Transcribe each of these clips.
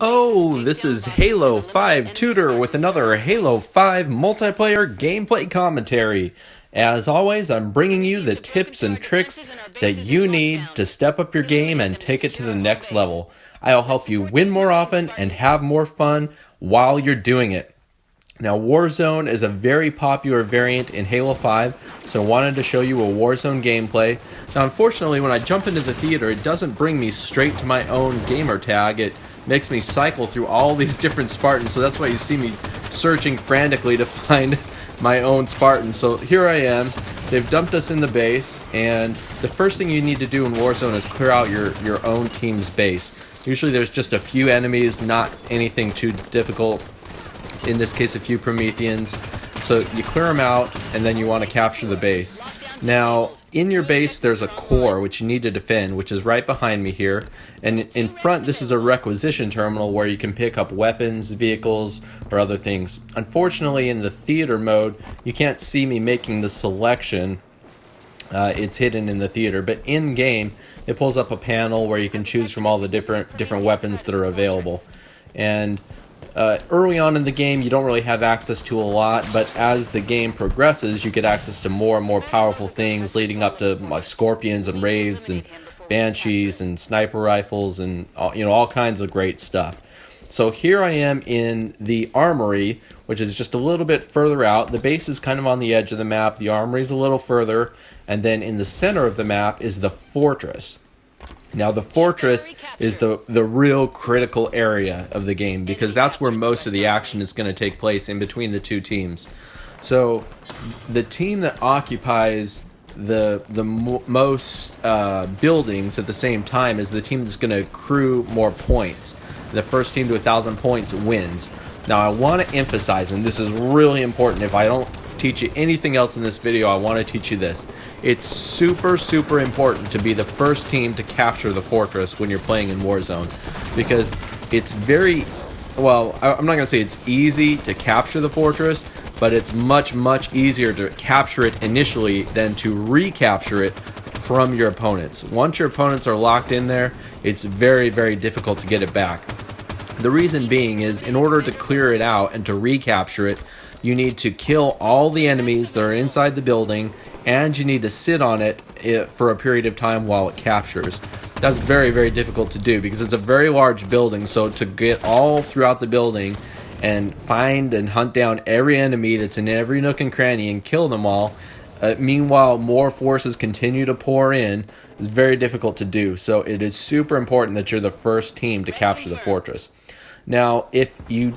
Oh, this is Halo 5 Tutor with another Halo 5 multiplayer gameplay commentary. As always, I'm bringing you the tips and tricks that you need to step up your game and take it to the next level. I'll help you win more often and have more fun while you're doing it. Now, Warzone is a very popular variant in Halo 5, so I wanted to show you a Warzone gameplay. Now, unfortunately, when I jump into the theater, it doesn't bring me straight to my own gamer tag. It makes me cycle through all these different Spartans, so that's why you see me searching frantically to find my own Spartan. So here I am. They've dumped us in the base, and the first thing you need to do in Warzone is clear out your own team's base. Usually there's just a few enemies, not anything too difficult. In this case, a few Prometheans. So you clear them out, and then you want to capture the base. Now, in your base, there's a core which you need to defend, which is right behind me here. And in front, this is a requisition terminal where you can pick up weapons, vehicles, or other things. Unfortunately, in the theater mode, you can't see me making the selection. It's hidden in the theater, but in game, it pulls up a panel where you can choose from all the different weapons that are available. And early on in the game, you don't really have access to a lot, but as the game progresses, you get access to more and more powerful things, leading up to like scorpions and wraiths and banshees and sniper rifles and all kinds of great stuff. So here I am in the armory, which is just a little bit further out. The base is kind of on the edge of the map. The armory is a little further, and then in the center of the map is the fortress. Now, the fortress is the real critical area of the game, because that's where most of the action is going to take place in between the two teams. So the team that occupies the most buildings at the same time is the team that's going to accrue more points. The first team to 1,000 points wins. Now, I want to emphasize, and this is really important, if I don't teach you anything else in this video, I want to teach you this. It's super important to be the first team to capture the fortress when you're playing in Warzone, because it's very, well, I'm not going to say it's easy to capture the fortress, but it's much easier to capture it initially than to recapture it from your opponents. Once your opponents are locked in there, it's very difficult to get it back. The reason being is, in order to clear it out and to recapture it, you need to kill all the enemies that are inside the building, and you need to sit on it for a period of time while it captures. That's very difficult to do, because it's a very large building, so to get all throughout the building and find and hunt down every enemy that's in every nook and cranny and kill them all, meanwhile more forces continue to pour in, is very difficult to do. So it is super important that you're the first team to capture the fortress. Now, if you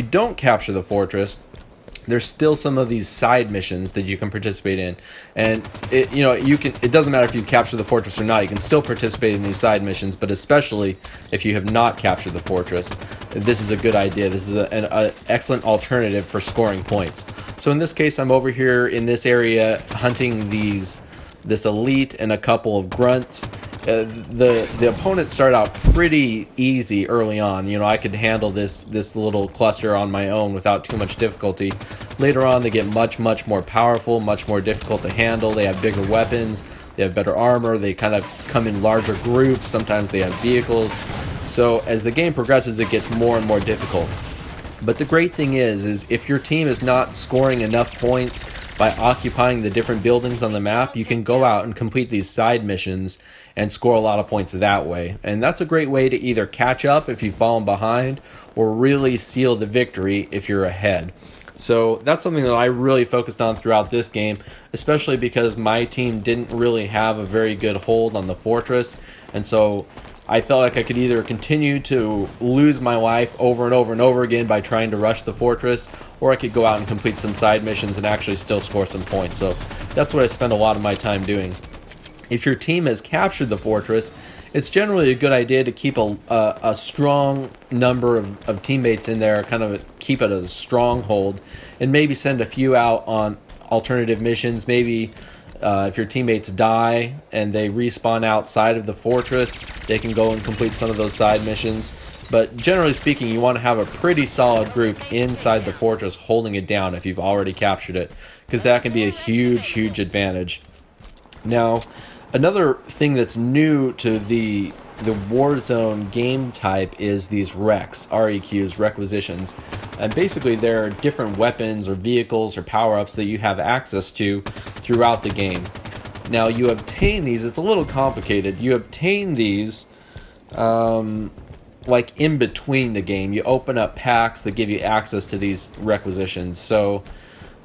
don't capture the fortress, there's still some of these side missions that you can participate in, and it doesn't matter if you capture the fortress or not. You can still participate in these side missions, but especially if you have not captured the fortress, this is a good idea. This is an excellent alternative for scoring points. So in this case, I'm over here in this area hunting this elite and a couple of grunts. The opponents start out pretty easy early on. I could handle this little cluster on my own without too much difficulty. Later on, they get much more powerful, much more difficult to handle. They have bigger weapons, they have better armor, they kind of come in larger groups, sometimes they have vehicles. So as the game progresses, it gets more and more difficult. But the great thing is if your team is not scoring enough points by occupying the different buildings on the map, you can go out and complete these side missions and score a lot of points that way. And that's a great way to either catch up if you've fallen behind, or really seal the victory if you're ahead. So that's something that I really focused on throughout this game, especially because my team didn't really have a very good hold on the fortress, and so I felt like I could either continue to lose my life over and over again by trying to rush the fortress, or I could go out and complete some side missions and actually still score some points. So that's what I spend a lot of my time doing. If your team has captured the fortress, it's generally a good idea to keep a strong number of teammates in there, kind of keep it as a stronghold, and maybe send a few out on alternative missions. Maybe if your teammates die and they respawn outside of the fortress, they can go and complete some of those side missions. But generally speaking, you want to have a pretty solid group inside the fortress holding it down if you've already captured it, because that can be a huge advantage. Now, another thing that's new to the the Warzone game type is these recs, REQs, requisitions. And basically there are different weapons or vehicles or power-ups that you have access to throughout the game. Now you obtain these, it's a little complicated, you obtain these like in between the game. You open up packs that give you access to these requisitions. So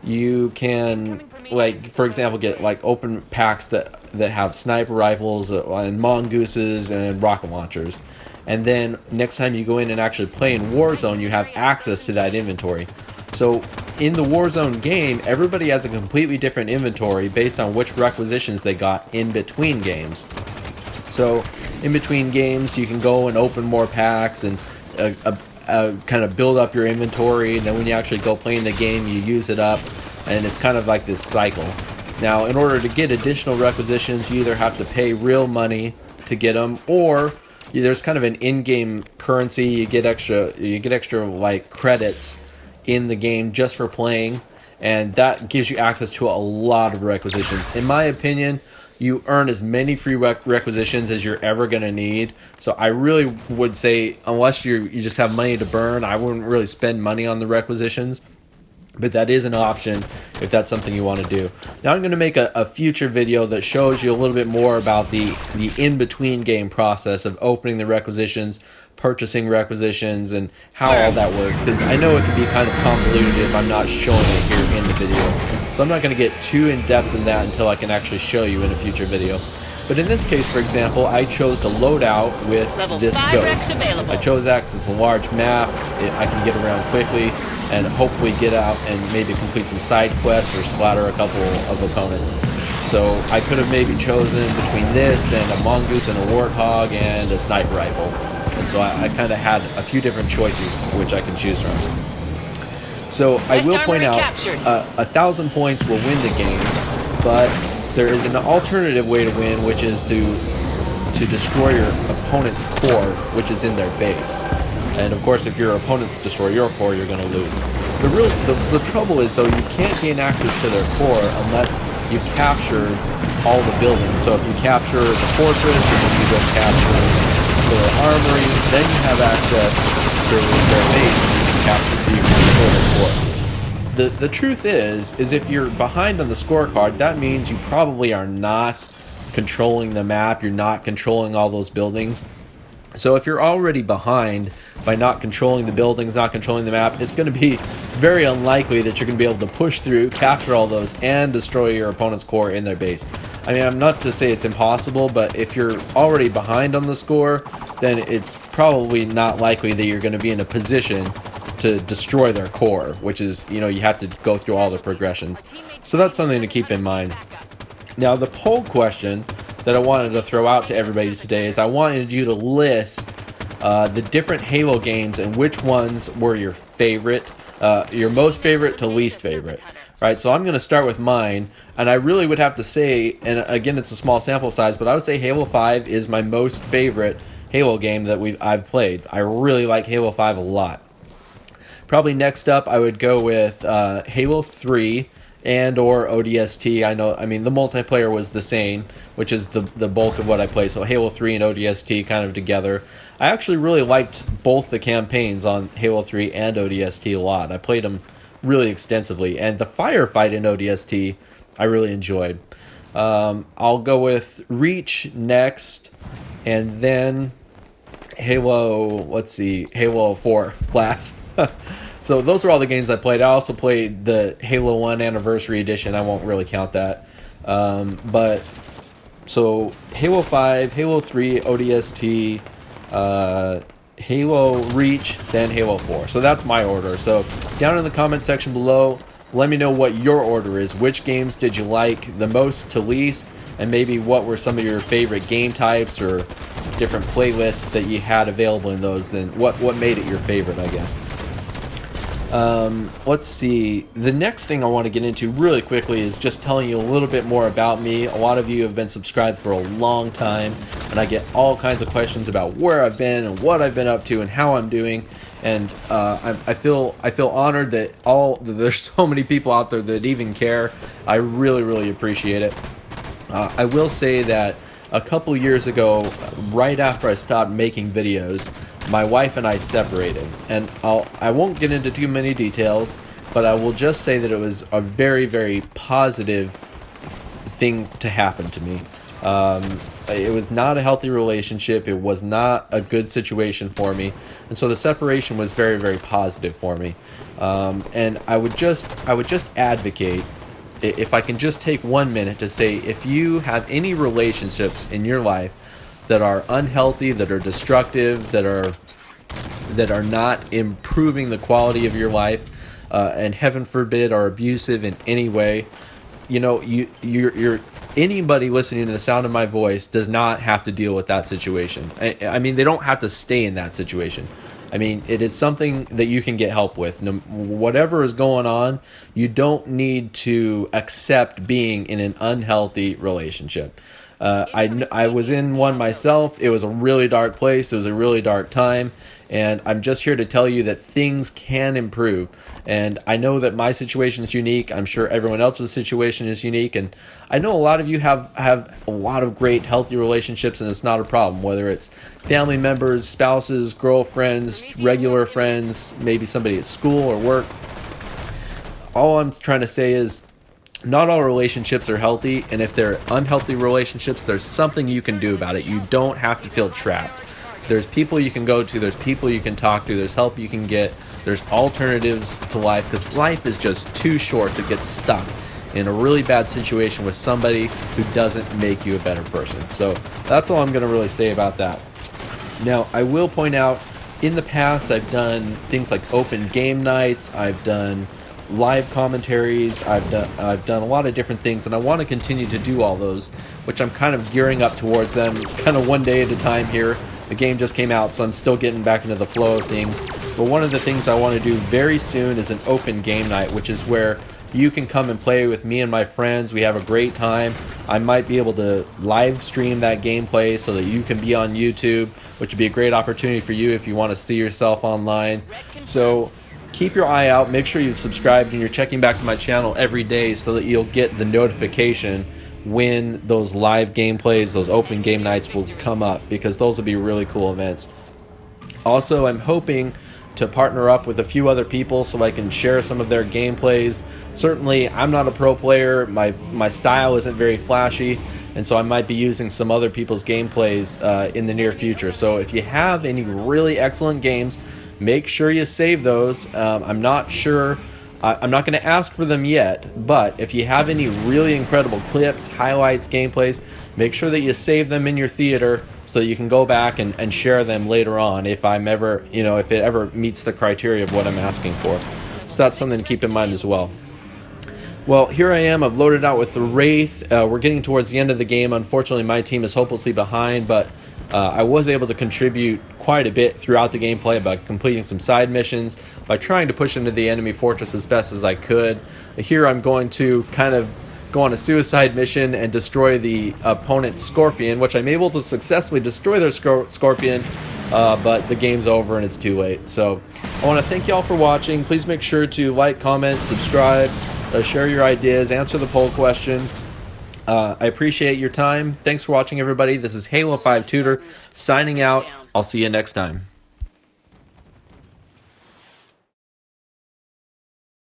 you can, like, for example, get like open packs that have sniper rifles and mongooses and rocket launchers, and then next time you go in and actually play in Warzone, you have access to that inventory. So in the Warzone game, everybody has a completely different inventory based on which requisitions they got in between games. So in between games, you can go and open more packs and kind of build up your inventory, and then when you actually go play in the game, you use it up, and it's kind of like this cycle. Now, in order to get additional requisitions, you either have to pay real money to get them, or there's kind of an in-game currency. You get extra like credits in the game just for playing, and that gives you access to a lot of requisitions. In my opinion, you earn as many free requisitions as you're ever going to need. So I really would say, unless you just have money to burn, I wouldn't really spend money on the requisitions. But that is an option if that's something you want to do. Now I'm going to make a future video that shows you a little bit more about the in-between game process of opening the requisitions, purchasing requisitions, and how all that works. Because I know it can be kind of convoluted if I'm not showing it here in the video. So I'm not going to get too in-depth in that until I can actually show you in a future video. But in this case, for example, I chose to load out with this ghost. I chose that because it's a large map. I can get around quickly and hopefully get out and maybe complete some side quests or splatter a couple of opponents. So I could have maybe chosen between this and a mongoose and a warthog and a sniper rifle. And so I kind of had a few different choices which I can choose from. So I will point out, 1,000 points will win the game, but there is an alternative way to win, which is to destroy your opponent's core, which is in their base. And of course, if your opponents destroy your core, you're going to lose. The trouble is, though, you can't gain access to their core unless you capture all the buildings. So if you capture the fortress, and then you go capture their armory, then you have access to their base, and you can capture their core. The truth is if you're behind on the scorecard, that means you probably are not controlling the map, you're not controlling all those buildings. So if you're already behind by not controlling the buildings, not controlling the map, it's going to be very unlikely that you're going to be able to push through, capture all those, and destroy your opponent's core in their base. I mean, I'm not to say it's impossible, but if you're already behind on the score, then it's probably not likely that you're going to be in a position to destroy their core, which is, you know, you have to go through all the progressions. So that's something to keep in mind. Now, the poll question that I wanted to throw out to everybody today is I wanted you to list the different Halo games and which ones were your favorite, your most favorite to least favorite. Right, so I'm going to start with mine, and I really would have to say, and again, it's a small sample size, but I would say Halo 5 is my most favorite Halo game that I've played. I really like Halo 5 a lot. Probably next up, I would go with Halo 3 and or ODST. I mean, the multiplayer was the same, which is the bulk of what I play. So Halo 3 and ODST kind of together. I actually really liked both the campaigns on Halo 3 and ODST a lot. I played them really extensively, and the firefight in ODST I really enjoyed. I'll go with Reach next, and then Halo 4 last. So those are all the games I played. I also played the Halo 1 Anniversary Edition. I won't really count that. But so Halo 5, Halo 3, ODST, Halo Reach, then Halo 4. So that's my order. So down in the comment section below, let me know what your order is. Which games did you like the most to least? And maybe what were some of your favorite game types or different playlists that you had available in those? Then what made it your favorite, I guess. Let's see. The next thing I want to get into really quickly is just telling you a little bit more about me. A lot of you have been subscribed for a long time, and I get all kinds of questions about where I've been and what I've been up to and how I'm doing. And I feel honored that there's so many people out there that even care. I really appreciate it. I will say that a couple years ago, right after I stopped making videos, my wife and I separated. And I won't get into too many details, but I will just say that it was a very, very positive thing to happen to me. It was not a healthy relationship. It was not a good situation for me, and so the separation was very, very positive for me. And I would just advocate, if I can just take 1 minute to say, if you have any relationships in your life that are unhealthy, that are destructive, that are not improving the quality of your life, and heaven forbid are abusive in any way, you know, you're anybody listening to the sound of my voice does not have to deal with that situation. I mean, they don't have to stay in that situation. I mean, it is something that you can get help with. Whatever is going on, you don't need to accept being in an unhealthy relationship. I was in one myself. It was a really dark place. It was a really dark time. And I'm just here to tell you that things can improve. And I know that my situation is unique. I'm sure everyone else's situation is unique. And I know a lot of you have a lot of great, healthy relationships, and it's not a problem. Whether it's family members, spouses, girlfriends, regular friends, maybe somebody at school or work. All I'm trying to say is, not all relationships are healthy, and if they're unhealthy relationships, there's something you can do about it. You don't have to feel trapped. There's people you can go to, there's people you can talk to, there's help you can get, there's alternatives to life, because life is just too short to get stuck in a really bad situation with somebody who doesn't make you a better person. So that's all I'm going to really say about that. Now, I will point out, in the past, I've done things like open game nights, I've done live commentaries, I've done a lot of different things, and I want to continue to do all those, which I'm kind of gearing up towards them. It's kind of one day at a time here. The game just came out, so I'm still getting back into the flow of things. But one of the things I want to do very soon is an open game night, which is where you can come and play with me and my friends. We have a great time. I might be able to live stream that gameplay so that you can be on YouTube, which would be a great opportunity for you if you want to see yourself online. So keep your eye out. Make sure you've subscribed and you're checking back to my channel every day so that you'll get the notification when those live gameplays, those open game nights will come up, because those will be really cool events. Also, I'm hoping to partner up with a few other people so I can share some of their gameplays. Certainly, I'm not a pro player. My style isn't very flashy, and so I might be using some other people's gameplays in the near future. So if you have any really excellent games, make sure you save those. I'm not sure. I'm not going to ask for them yet, but if you have any really incredible clips, highlights, gameplays, make sure that you save them in your theater so that you can go back and share them later on if I'm ever, if it ever meets the criteria of what I'm asking for. So that's something to keep in mind as well. Well, here I am. I've loaded out with the Wraith. We're getting towards the end of the game. Unfortunately, my team is hopelessly behind, but I was able to contribute quite a bit throughout the gameplay by completing some side missions, by trying to push into the enemy fortress as best as I could. Here I'm going to kind of go on a suicide mission and destroy the opponent's Scorpion, which I'm able to successfully destroy their Scorpion, but the game's over and it's too late. So I want to thank y'all for watching. Please make sure to like, comment, subscribe, share your ideas, answer the poll question. I appreciate your time. Thanks for watching, everybody. This is Halo 5 Tutor signing out. I'll see you next time.